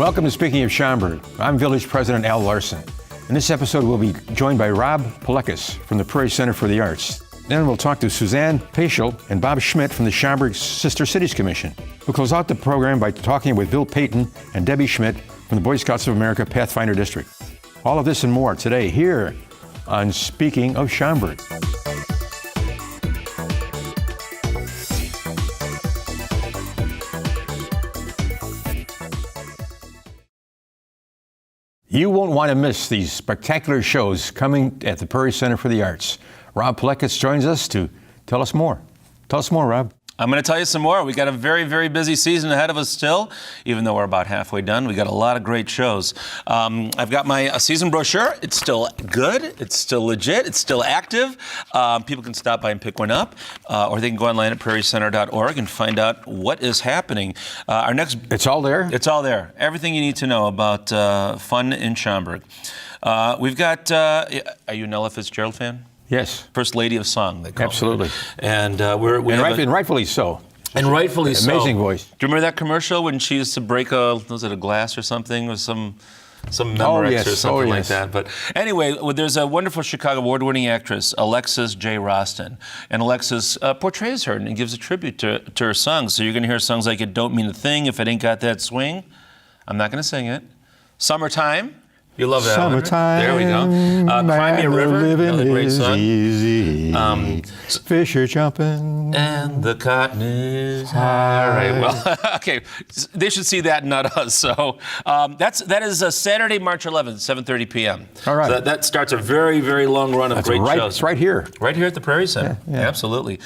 Welcome to Speaking of Schaumburg. I'm Village President Al Larson. In this episode, we'll be joined by Rob Pileckis from the Prairie Center for the Arts. Then we'll talk to Suzanne Poeschel and Bob Schmidt from the Schaumburg Sister Cities Commission. We'll close out the program by talking with Bill Paton and Debbie Schmidt from the Boy Scouts of America Pathfinder District. All of this and more today here on Speaking of Schaumburg. You won't want to miss these spectacular shows coming at the Prairie Center for the Arts. Rob Pileckis joins us to tell us more. Tell us more, Rob. I'm going to tell you some more. We got a very, very busy season ahead of us still, even though we're about halfway done. We got a lot of great shows. I've got my season brochure. It's still good. It's still legit. It's still active. People can stop by and pick one up, or they can go online at prairiecenter.org and find out what is happening. Our next. It's all there? It's all there. Everything you need to know about fun in Schaumburg. We've got. Are you an Ella Fitzgerald fan? Yes. First Lady of Song, they call Absolutely. her. And rightfully so. And rightfully so. Amazing voice. Do you remember that commercial when she used to break a glass or something, or some Memorex or something like that? But anyway, there's a wonderful Chicago award-winning actress, Alexis J. Roston, and Alexis portrays her and gives a tribute to her songs. So you're going to hear songs like "It Don't Mean a Thing If It Ain't Got That Swing." I'm not going to sing it. "Summertime." You love that. Summertime. There we go. "Cry Me a River," another great song. Easy. Fish are jumping. And the cotton is high. All right, well, okay. They should see that, not us. So that is Saturday, March 11th, 7:30 p.m. All right. So that starts a very, very long run of great shows. It's right here. Right here at the Prairie Center. Yeah. Absolutely.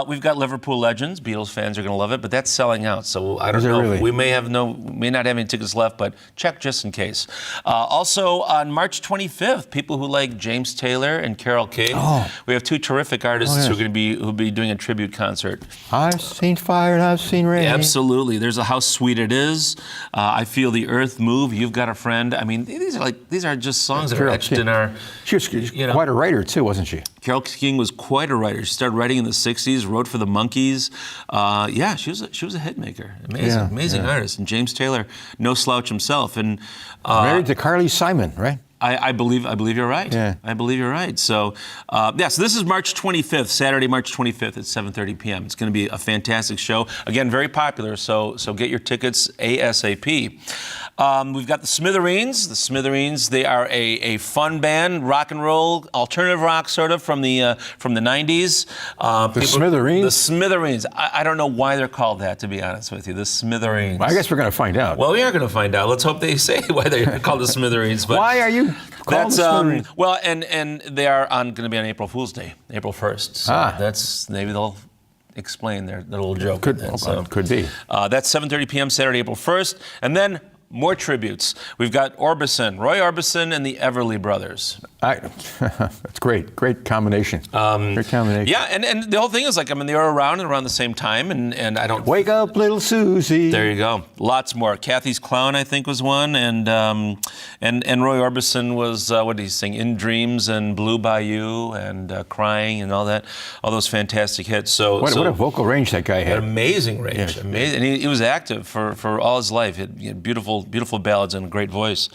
We've got Liverpool Legends. Beatles fans are going to love it, but that's selling out. So I don't know. Really? We may not have any tickets left, but check just in case. Also on March 25th, people who like James Taylor and Carole King, we have two terrific artists who are going to be doing a tribute concert. I've seen fire and I've seen rain. Absolutely. There's a How Sweet It Is. I Feel the Earth Move. You've Got a Friend. I mean, these are just songs that are etched in our. She was quite a writer too, wasn't she? Carole King was quite a writer. She started writing in the '60s. Wrote for the Monkees. She was a hit maker. Amazing artist. And James Taylor, no slouch himself. And married to Carly Simon, right? I believe you're right. Yeah. I believe you're right. So, so this is March 25th, Saturday, March 25th at 7:30 p.m. It's going to be a fantastic show. Again, very popular, so get your tickets ASAP. We've got the Smithereens. The Smithereens, they are a fun band, rock and roll, alternative rock sort of from the 90s. The Smithereens? The Smithereens. I don't know why they're called that, to be honest with you. The Smithereens. Well, I guess we're going to find out. Well, we are going to find out. Let's hope they say why they're called the Smithereens. But why are you called the Smithereens? Well, and they are going to be on April Fool's Day, April 1st. So maybe they'll explain their little joke. Could be. That's 7:30 p.m. Saturday, April 1st. And then more tributes. We've got Roy Orbison, and the Everly Brothers. That's great. Great combination. Great combination. Yeah, and the whole thing is they were around the same time, and I don't... Wake up, little Susie. There you go. Lots more. Kathy's Clown, I think, was one, and Roy Orbison was, what did he sing? In Dreams and Blue Bayou and Crying and all that, all those fantastic hits. What a vocal range that guy had. An amazing range. Yes. Amazing. And he was active for all his life. He had beautiful ballads and a great voice.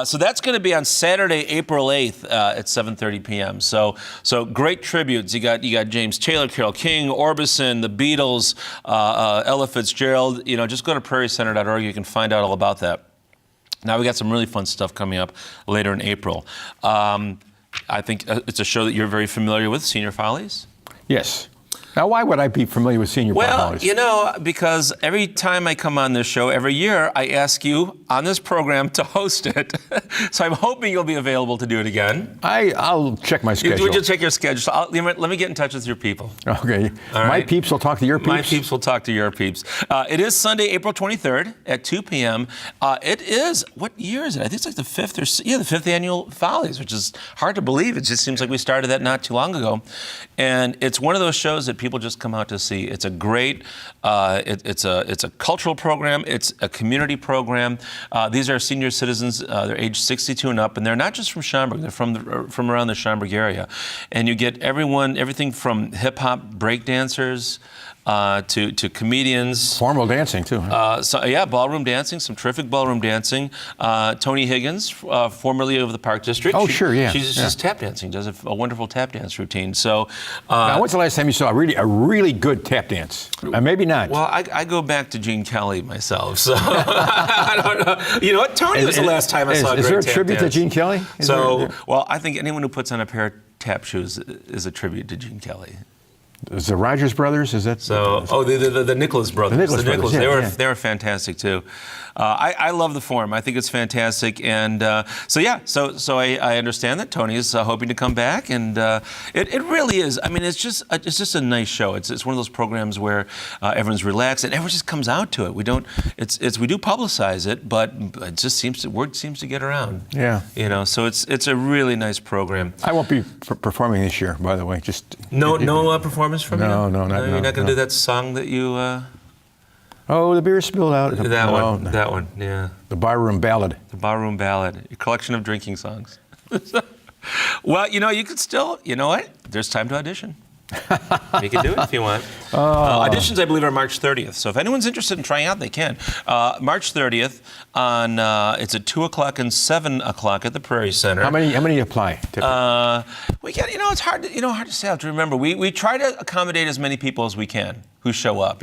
So that's going to be on Saturday, April 8th at 7:30 p.m. So great tributes. You got James Taylor, Carole King, Orbison, the Beatles, Ella Fitzgerald. Just go to prairiecenter.org. You can find out all about that. Now we got some really fun stuff coming up later in April. I think it's a show that you're very familiar with, Senior Follies. Yes. Now, why would I be familiar with Senior Follies? Well, because every time I come on this show, every year, I ask you on this program to host it. So I'm hoping you'll be available to do it again. I'll check my schedule. Would you check your schedule? So let me get in touch with your people. Okay. All right? My peeps will talk to your peeps? My peeps will talk to your peeps. It is Sunday, April 23rd at 2 p.m. It is, what year is it? I think it's like the fifth annual Follies, which is hard to believe. It just seems like we started that not too long ago. And it's one of those shows that people just come out to see. It's a great, it's a cultural program. It's a community program. These are senior citizens. They're age 62 and up, and they're not just from Schaumburg. They're from around the Schaumburg area. And you get everything from hip hop break dancers, to comedians. Formal dancing, too. Huh? Ballroom dancing, some terrific ballroom dancing. Tony Higgins, formerly of the Park District. Oh, sure, yeah. She's tap dancing, does a wonderful tap dance routine. So, now, when's the last time you saw a really good tap dance? Maybe not. Well, I go back to Gene Kelly myself, so I don't know. You know what? Tony was the last time I saw a great tap dance. Is there a tribute to Gene Kelly? Well, I think anyone who puts on a pair of tap shoes is a tribute to Gene Kelly. Is the Rogers Brothers? Is that so? Oh, the Nicholas brothers. The Nicholas brothers. Yeah, they were fantastic too. I love the form. I think it's fantastic, and so I understand that Tony is hoping to come back, and it really is. I mean, it's just a nice show. It's one of those programs where everyone's relaxed and everyone just comes out to it. We do publicize it, but it just word seems to get around. Yeah. You know, so it's a really nice program. I won't be performing this year, by the way. Just no performance from you. No, you're not going to do that song that you. Oh, the beer spilled out. That one, yeah. The barroom ballad. The barroom ballad, a collection of drinking songs. Well, you could still, you know what? There's time to audition. You can do it if you want. Auditions, I believe, are March 30th. So if anyone's interested in trying out, they can. March 30th it's at 2 o'clock and 7 o'clock at the Prairie Center. How many apply? We get, it's hard to say. I have to remember. We try to accommodate as many people as we can who show up.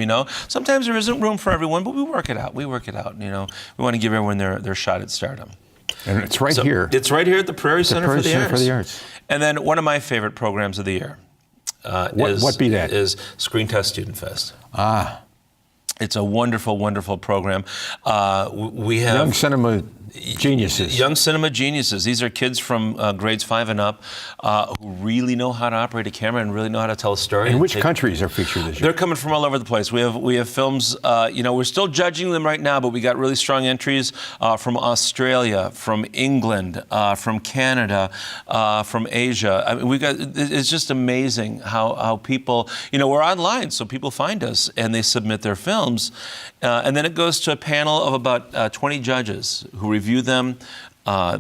Sometimes there isn't room for everyone, but we work it out. We want to give everyone their shot at stardom. And it's here. It's right here at the Prairie Center for the Arts. For the Arts. And then one of my favorite programs of the year. What be that? Is Screen Test Student Fest. It's a wonderful, wonderful program. We have young cinema geniuses. Young cinema geniuses. These are kids from grades 5 and up who really know how to operate a camera and really know how to tell a story. And which countries are featured this year? They're coming from all over the place. We have films. We're still judging them right now, but we got really strong entries from Australia, from England, from Canada, from Asia. I mean, it's just amazing how people. We're online, so people find us and they submit their films, and then it goes to a panel of about 20 judges who review them,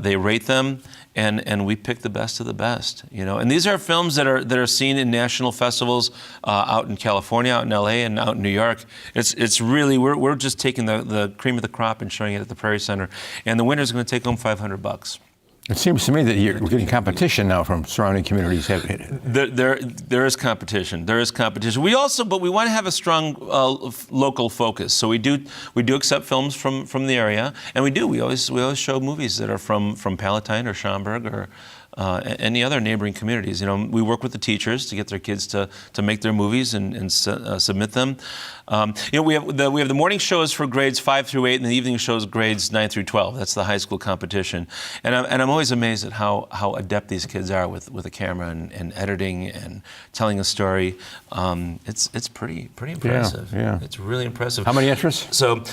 they rate them, and we pick the best of the best. And these are films that are seen in national festivals out in California, out in LA, and out in New York. It's really we're just taking the cream of the crop and showing it at the Prairie Center, and the winner's going to take home $500. It seems to me that we're getting competition now from surrounding communities. There is competition. There is competition. We want to have a strong local focus. So we do accept films from the area, and we always show movies that are from Palatine or Schaumburg or any other neighboring communities. We work with the teachers to get their kids to make their movies and submit them. We have the morning shows for grades 5 through 8, and the evening shows grades 9 through 12. That's the high school competition, and I'm always amazed at how adept these kids are with a camera and editing and telling a story. It's pretty impressive. Yeah. It's really impressive. How many interests? So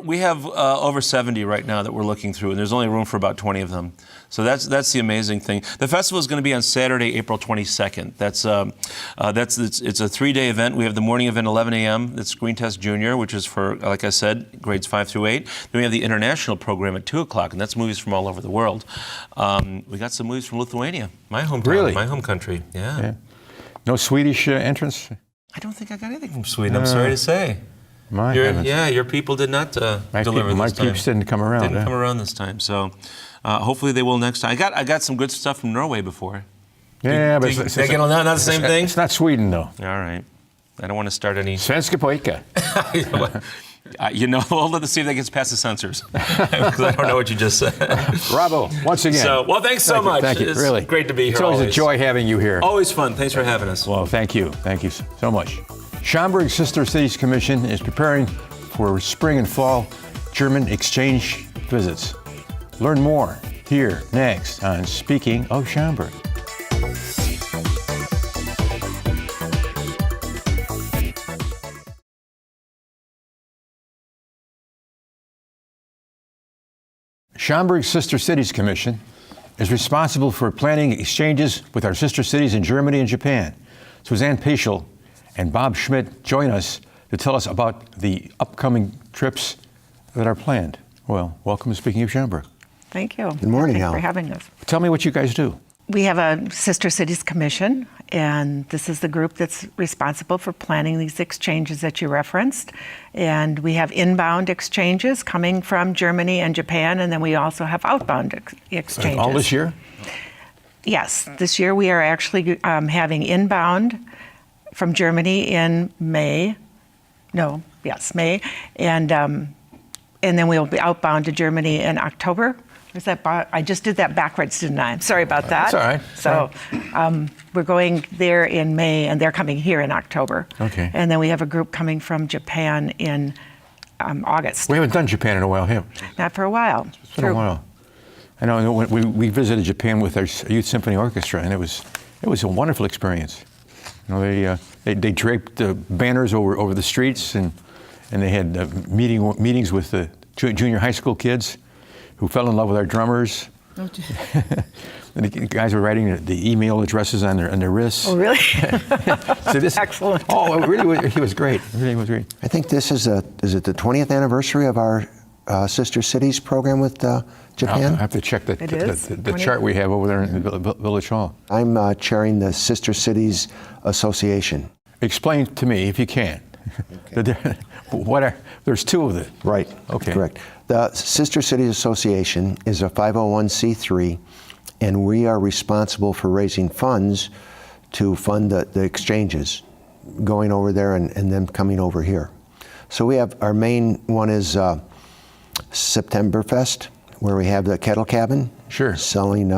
we have over 70 right now that we're looking through, and there's only room for about 20 of them. So that's the amazing thing. The festival is going to be on Saturday, April 22nd. It's a 3-day event. We have the morning event 11 a.m. That's Screen Test Junior, which is for, like I said, grades 5 through 8. Then we have the international program at 2 o'clock, and that's movies from all over the world. We got some movies from Lithuania, my hometown, really? My home country. Yeah. No Swedish entrance? I don't think I got anything from Sweden. I'm sorry to say. Your people did not deliver my this time. My peeps didn't come around. Didn't come around this time. So hopefully they will next time. I got some good stuff from Norway before. Yeah, but it's not the same thing. It's not Sweden though. All right. I don't want to start any. Svenska pojkar. Let's see if that gets past the censors, because I don't know what you just said. Bravo, once again. Thanks so much. Thank you. It's really great to be here. It's always a joy having you here. Always fun. Thanks for having us. Well, thank you. Thank you so much. Schaumburg Sister Cities Commission is preparing for spring and fall German exchange visits. Learn more here next on Speaking of Schaumburg. Schaumburg Sister Cities Commission is responsible for planning exchanges with our sister cities in Germany and Japan. Suzanne Poeschel and Bob Schmidt join us to tell us about the upcoming trips that are planned. Well, welcome to Speaking of Schaumburg. Thank you. Good morning, Thanks Al. for having us. Tell me what you guys do. We have a Sister Cities Commission, and this is the group that's responsible for planning these exchanges that you referenced. And we have inbound exchanges coming from Germany and Japan, and then we also have outbound exchanges. All this year? Yes, this year we are actually having inbound from Germany in May. May, and then we'll be outbound to Germany in October. Is that I just did that backwards, didn't I? Sorry about that. That's all right. So we're going there in May, and they're coming here in October. Okay. And then we have a group coming from Japan in August. We haven't done Japan in a while, have we? Not for a while. It's been a while. I know when we visited Japan with our youth symphony orchestra, and it was a wonderful experience. You know, they draped the banners over the streets, and they had meetings with the junior high school kids who fell in love with our drummers. Oh, and the guys were writing the email addresses on their wrists. Oh, really? So Excellent. Oh, it really, he was great. It really was great. I think this is it the 20th anniversary of our Sister Cities program with Japan? I'll have to check the chart we have over there in the Village Hall. I'm chairing the Sister Cities Association. Explain to me, if you can. Okay. There's two of them. Right. Okay. Correct. The Sister Cities Association is a 501c3, and we are responsible for raising funds to fund the exchanges, going over there and then coming over here. So we have our main one is Septemberfest, where we have the kettle cabin. Sure. Selling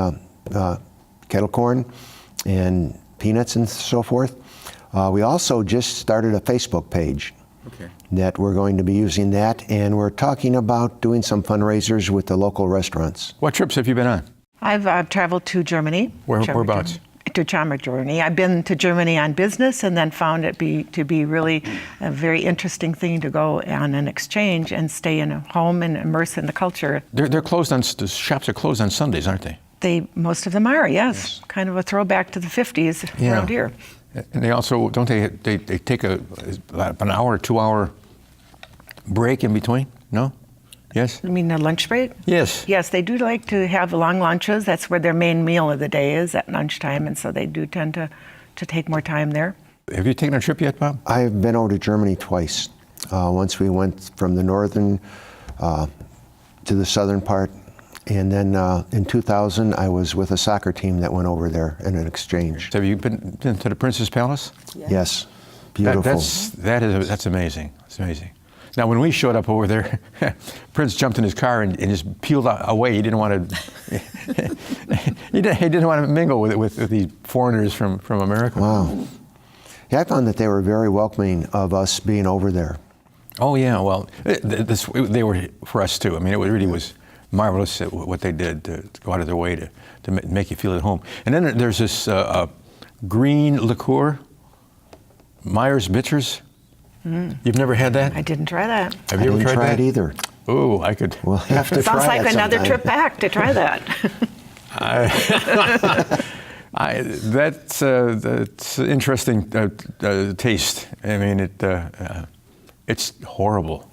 kettle corn and peanuts and so forth. We also just started a Facebook page. Okay. That we're going to be using that, and we're talking about doing some fundraisers with the local restaurants. What trips have you been on? I've traveled to Germany. Whereabouts? To Schaumburg, Germany. I've been to Germany on business, and then found it to be really a very interesting thing to go on an exchange and stay in a home and immerse in the culture. They're closed the shops are closed on Sundays, aren't they? Most of them are, yes. Kind of a throwback to the 50s around here. And they also, don't they take an hour or 2 hour break in between? No? Yes? You mean a lunch break? Yes. Yes, they do like to have long lunches. That's where their main meal of the day is, at lunchtime, and so they do tend to take more time there. Have you taken a trip yet, Bob? I've been over to Germany twice. Once we went from the northern to the southern part, and then in 2000 I was with a soccer team that went over there in an exchange. Have you been to the Princess Palace? Yes. Beautiful. That's amazing. It's amazing. Now, when we showed up over there, Prince jumped in his car and just peeled away. He didn't want to. he didn't want to mingle with these foreigners from America. Wow. Yeah, I found that they were very welcoming of us being over there. Oh yeah, well, they were for us too. I mean, it really was marvelous what they did to go out of their way to make you feel at home. And then there's this green liqueur, Myers Bitters. You've never had that? I didn't try that. Have you ever tried that? I didn't try it either. Oh, I could. We'll have to try Sounds like that another sometime. trip back to try that. That's interesting taste. I mean, it's horrible.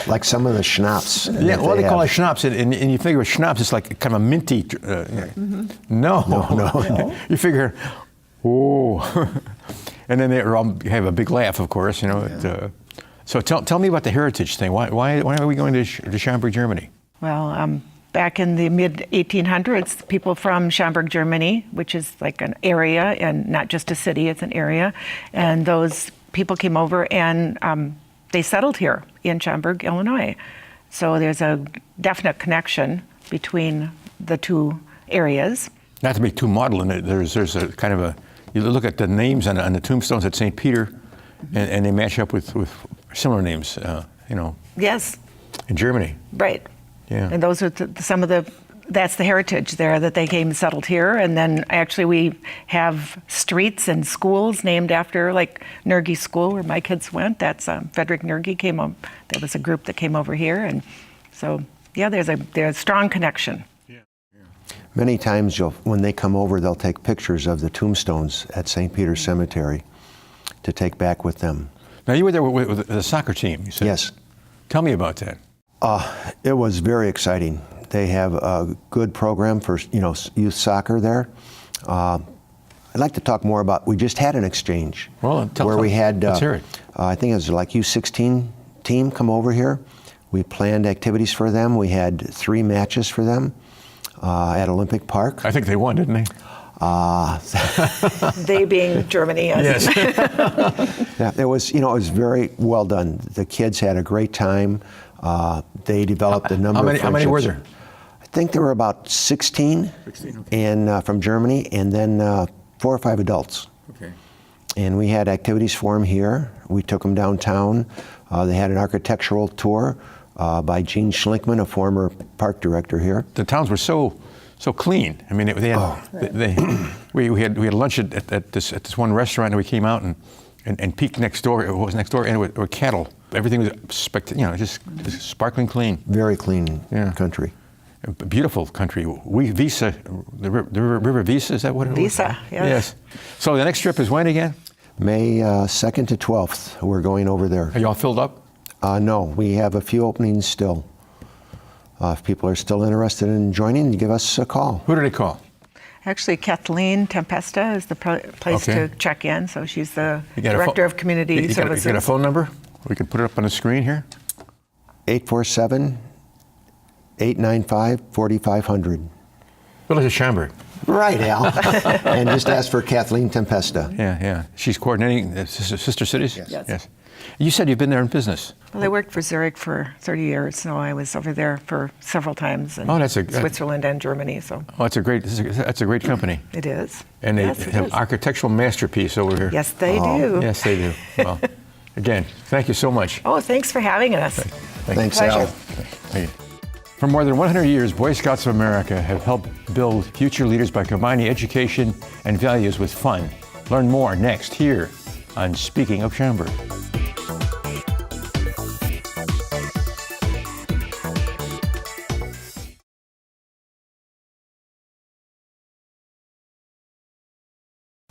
Like some of the schnapps. Yeah, well, they call it schnapps, and you figure schnapps is like kind of a minty. No. You figure, oh. And then they all have a big laugh, of course, you know. Yeah. So tell me about the heritage thing. Why are we going to Schaumburg, Germany? Well, back in the mid-1800s, people from Schaumburg, Germany, which is like an area and not just a city, it's an area, and those people came over and they settled here in Schaumburg, Illinois. So there's a definite connection between the two areas. Not to be too maudlin, there's a kind of a, you look at the names on the tombstones at St. Peter, and they match up with similar names, you know. Yes. In Germany. Right. Yeah. And those are that's the heritage there, that they came and settled here. And then actually we have streets and schools named after, like Nergi School, where my kids went. That's Frederick Nergi came up. There was a group that came over here. And so, yeah, there's a strong connection. Many times when they come over, they'll take pictures of the tombstones at St. Peter's Cemetery to take back with them. Now, you were there with the soccer team, you said? Yes. Tell me about that. It was very exciting. They have a good program for youth soccer there. I'd like to talk more about. We just had an exchange we had. Let's hear it. I think it was like U16 team come over here. We planned activities for them. We had 3 matches for them at Olympic Park. I think they won, didn't they? They being Germany. Yes. Yeah, it was very well done. The kids had a great time. They developed a number of friendships. How many were there? I think there were about 16, and from Germany, and then 4 or 5 adults. Okay. And we had activities for them here. We took them downtown. They had an architectural tour by Gene Schlinkman, a former park director here. The towns were so clean. I mean, they had we had lunch at this one restaurant, and we came out and peeked next door. It was next door, and it were cattle. Everything was just sparkling clean. Very clean country. A beautiful country. Visa, the river Visa, is that what it was? Visa, yes. So the next trip is when again? May 2nd to 12th. We're going over there. Are you all filled up? No, we have a few openings still. If people are still interested in joining, give us a call. Who do they call? Actually, Kathleen Tempesta is the place to check in. So she's the Director of Community Services. You got a phone number? We can put it up on the screen here. 847-895-4500. Village of Schaumburg. Right, Al. And just ask for Kathleen Tempesta. Yeah. She's coordinating the Sister Cities? Yes. You said you've been there in business. Well, I worked for Zurich for 30 years, so I was over there for several times in Switzerland and Germany. So. Oh, that's a great company. It is. And they have an architectural masterpiece over here. Yes, they do. Yes, they do. Well, again, thank you so much. Oh, thanks for having us. Thanks, Al. Thank you. For more than 100 years, Boy Scouts of America have helped build future leaders by combining education and values with fun. Learn more next here on Speaking of Schaumburg.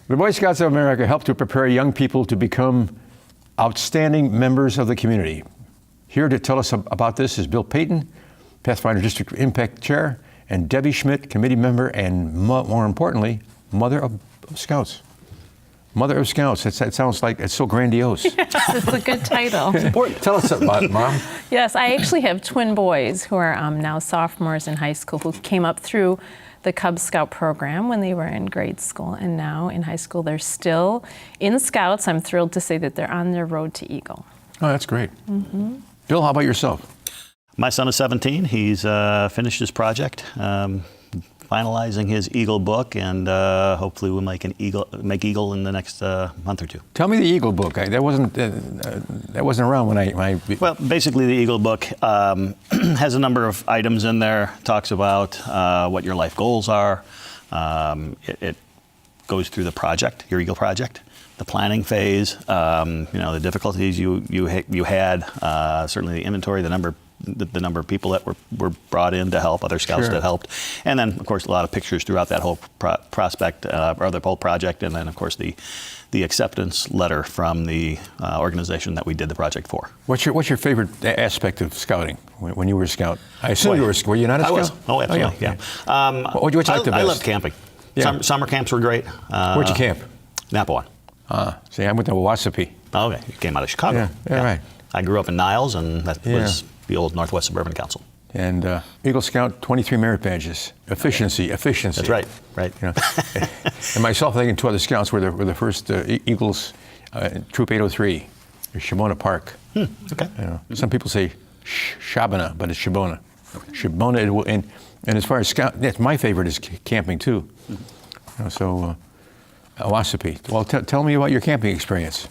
The Boy Scouts of America help to prepare young people to become outstanding members of the community. Here to tell us about this is Bill Paton, Pathfinder District Impact Chair, and Debbie Schmidt, committee member, and more importantly, Mother of Scouts. Mother of Scouts, that sounds like it's so grandiose. Yes, it's a good title. Tell us about it, Mom. Yes, I actually have twin boys who are now sophomores in high school who came up through the Cub Scout program when they were in grade school, and now in high school they're still in Scouts. I'm thrilled to say that they're on their road to Eagle. Oh, that's great. Mm-hmm. Bill, how about yourself? My son is 17. He's finished his project, finalizing his Eagle book, and hopefully we'll make Eagle in the next month or two. Tell me the Eagle book. That wasn't around when I. Well, basically the Eagle book has a number of items in there. Talks about what your life goals are. It goes through the project, your Eagle project, the planning phase. The difficulties you had. Certainly the inventory, the number of people that were brought in to help, other scouts that helped, and then of course a lot of pictures throughout that whole prospect or the whole project, and then of course the acceptance letter from the organization that we did the project for. What's your favorite aspect of scouting when you were a scout? I assume were you not a scout? I was. Oh, absolutely. Yeah. What'd you like the best? I loved camping. Yeah. Summer camps were great. Where'd you camp? Napa. See, I went to Owassapee. Oh, okay. You came out of Chicago. Yeah, right. I grew up in Niles, and that was the old Northwest Suburban Council. And Eagle Scout, 23 merit badges. Efficiency. That's right. And myself, I think, and 2 other scouts were the first Eagles, Troop 803, Shibona Park. Okay. Some people say Shabana, but it's Shibona. Okay. Shibona, and as far as scout, my favorite is camping too. Owassapee. Well, tell me about your camping experience.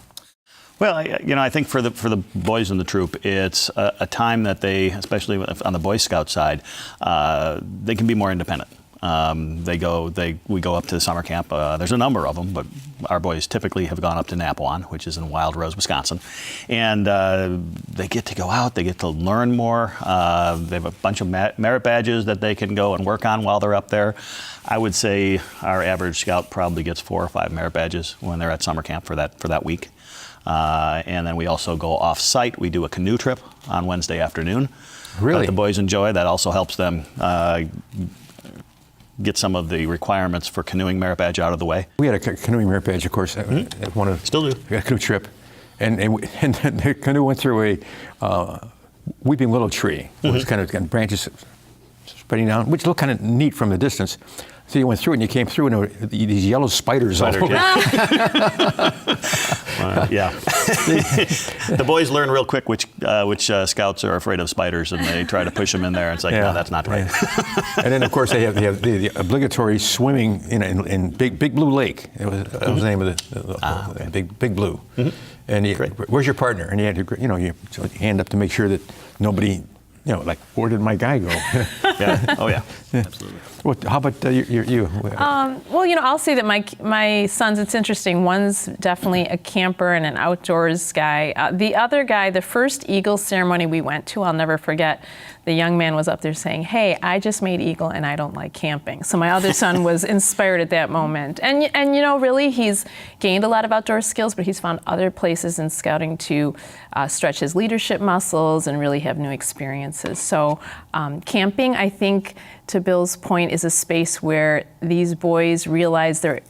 Well, I think for the boys in the troop, it's a time that they, especially on the Boy Scout side, they can be more independent. We go up to the summer camp. There's a number of them, but our boys typically have gone up to Napawan, which is in Wild Rose, Wisconsin, and they get to go out. They get to learn more. They have a bunch of merit badges that they can go and work on while they're up there. I would say our average scout probably gets 4 or 5 merit badges when they're at summer camp for that week. And then we also go off-site. We do a canoe trip on Wednesday afternoon. Really? That the boys enjoy. That also helps them get some of the requirements for canoeing merit badge out of the way. We had a canoeing merit badge, of course, at one of Still do. a canoe trip, and the canoe went through a weeping willow tree. It was kind of branches spreading down, which looked kind of neat from a distance. So you went through it, and you came through, and there were these yellow spiders all over. Yeah. The boys learn real quick which scouts are afraid of spiders, and they try to push them in there. And it's like, no, that's not right. And then, of course, they have the obligatory swimming in Big Blue Lake. That was the name of the Big Blue. And where's your partner? And you had to, you hand up to make sure that nobody, like, where did my guy go? Yeah. Oh, yeah. Absolutely. Well, how about you? Well, I'll say that my sons, it's interesting. One's definitely a camper and an outdoors guy. The other guy, the first Eagle ceremony we went to, I'll never forget, the young man was up there saying, hey, I just made Eagle and I don't like camping. So my other son was inspired at that moment. And really, he's gained a lot of outdoor skills, but he's found other places in scouting to stretch his leadership muscles and really have new experiences. So camping, I think, to Bill's point, is a space where these boys realize they're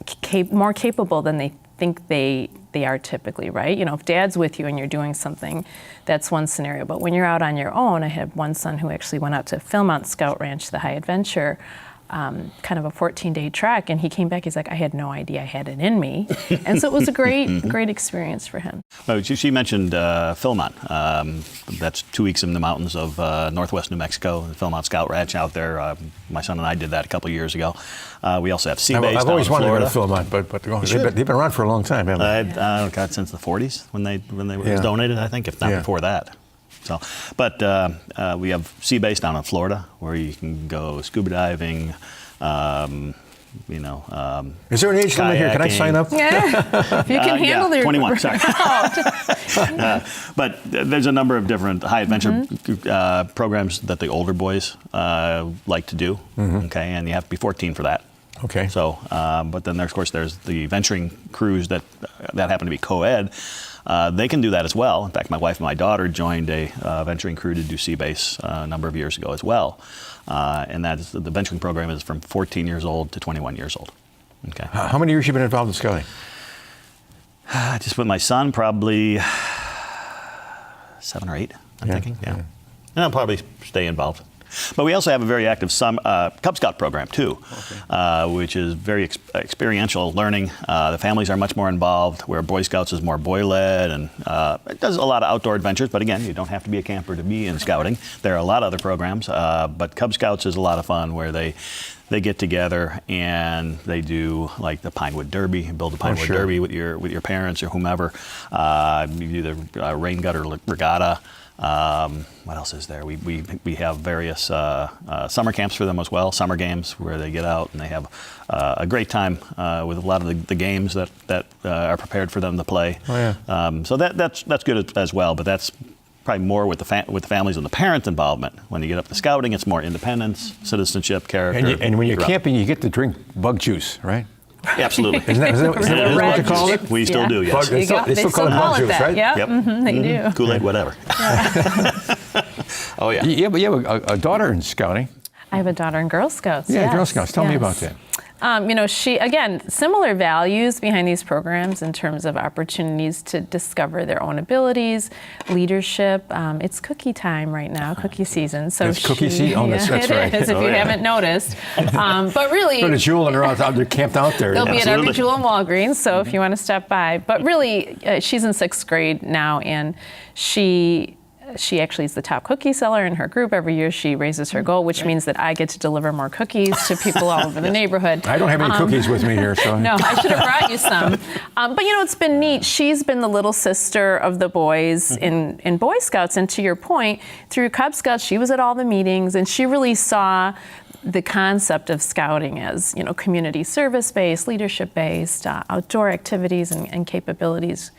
more capable than they think they are typically, right? If dad's with you and you're doing something, that's one scenario. But when you're out on your own, I had one son who actually went out to Philmont Scout Ranch, the High Adventure, kind of a 14-day trek, and he came back, he's like, I had no idea I had it in me. And so it was a great experience for him. Well, she mentioned Philmont. That's 2 weeks in the mountains of northwest New Mexico, the Philmont Scout Ranch out there. My son and I did that a couple of years ago. We also have sea base I've always down in wanted Florida. to go to Philmont, but they've been around for a long time, haven't they? God, since the 40s when they was donated, I think, if not before that. So, but we have sea base down in Florida where you can go scuba diving. Is there an age limit here? Can I sign up? Yeah, if you can handle the 21. Sorry. But there's a number of different high adventure programs that the older boys like to do. Okay, and you have to be 14 for that. Okay. So, but then of course there's the venturing crews that happen to be co-ed. They can do that as well. In fact, my wife and my daughter joined a venturing crew to do sea base a number of years ago as well. And the venturing program is from 14 years old to 21 years old. Okay. How many years have you been involved in scouting? Just with my son, probably 7 or 8, I'm thinking. Yeah. And I'll probably stay involved. But we also have a very active Cub Scout program too, which is very experiential learning. The families are much more involved, where Boy Scouts is more boy-led, and it does a lot of outdoor adventures. But again, you don't have to be a camper to be in scouting. There are a lot of other programs, but Cub Scouts is a lot of fun, where they get together and they do like the Pinewood Derby, build a Pinewood Derby with your parents or whomever. You do the rain gutter regatta. What else is there? We have various summer camps for them as well, summer games where they get out and they have a great time with a lot of the games that are prepared for them to play. Oh, yeah. So that's good as well, but that's probably more with the families and the parent involvement. When you get up to scouting, it's more independence, citizenship, character. And when you're camping, you get to drink bug juice, right? Absolutely. Isn't that what you call it? We still do, yes. They still call it bug juice, right? Yep. Yep. They do. Kool-Aid, whatever. Oh, yeah. You have a daughter in scouting. I have a daughter in Girl Scouts. Yeah, yes. Girl Scouts. Tell me about that. She, again, similar values behind these programs in terms of opportunities to discover their own abilities, leadership. It's cookie time right now, cookie season. So it's cookie season? Oh, that's right. It is, if you haven't noticed. But really... Go to Jewel and they're camped out there. They'll be at every Jewel and Walgreens, so if you want to stop by. But really, she's in 6th grade now, and she actually is the top cookie seller in her group. Every year she raises her goal, which means that I get to deliver more cookies to people all over the neighborhood. I don't have any cookies with me here, so. No, I should have brought you some. But it's been neat. She's been the little sister of the boys in Boy Scouts, and to your point, through Cub Scouts, she was at all the meetings, and she really saw the concept of scouting as, community service-based, leadership-based, outdoor activities and capabilities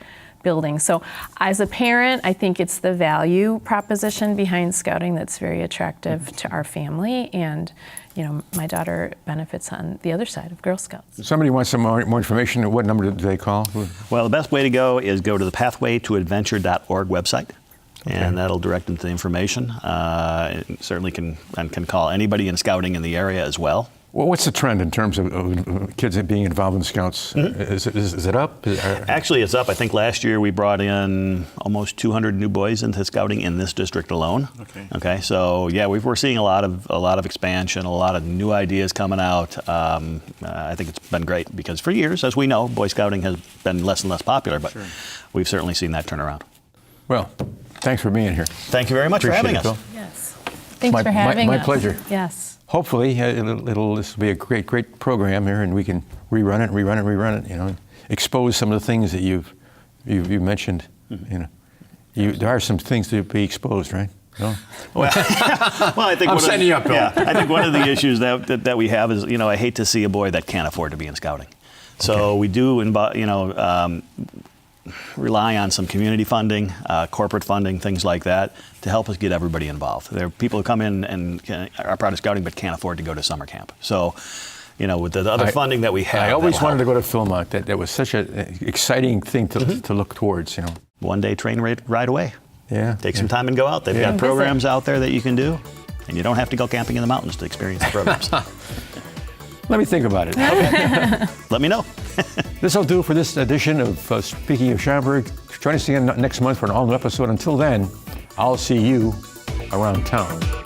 building. So as a parent, I think it's the value proposition behind scouting that's very attractive to our family. And, you know, my daughter benefits on the other side of Girl Scouts. Somebody wants some more information. What number do they call? Well, the best way to go is go to the pathwaytoadventure.org website. And that'll direct them to the information. It certainly can call anybody in scouting in the area as well. Well, what's the trend in terms of kids being involved in Scouts? Is it up? Actually, it's up. I think last year we brought in almost 200 new boys into scouting in this district alone. Okay. So yeah, we're seeing a lot of expansion, a lot of new ideas coming out. I think it's been great because for years, as we know, Boy Scouting has been less and less popular, but we've certainly seen that turn around. Well, thanks for being here. Thank you very much for having us. Phil. Yes. Thanks for having us. My pleasure. Yes. Hopefully, this will be a great program here, and we can rerun it. You know, expose some of the things that you've mentioned. You know, there are some things to be exposed, right? No? Well, I think I'm setting you up, Bill. Yeah, I think one of the issues that we have is, you know, I hate to see a boy that can't afford to be in scouting. So we do, rely on some community funding, corporate funding, things like that, to help us get everybody involved. There are people who come in and are proud of scouting but can't afford to go to summer camp. So, you know, with the other funding that we have, I always wanted to go to Philmont. That was such an exciting thing to look towards. You know, one day train ride away. Yeah. Take some time and go out. They've got programs out there that you can do, and you don't have to go camping in the mountains to experience the programs. Let me think about it. Okay. Let me know. This will do for this edition of Speaking of Schaumburg. Join us again next month for an all-new episode. Until then, I'll see you around town.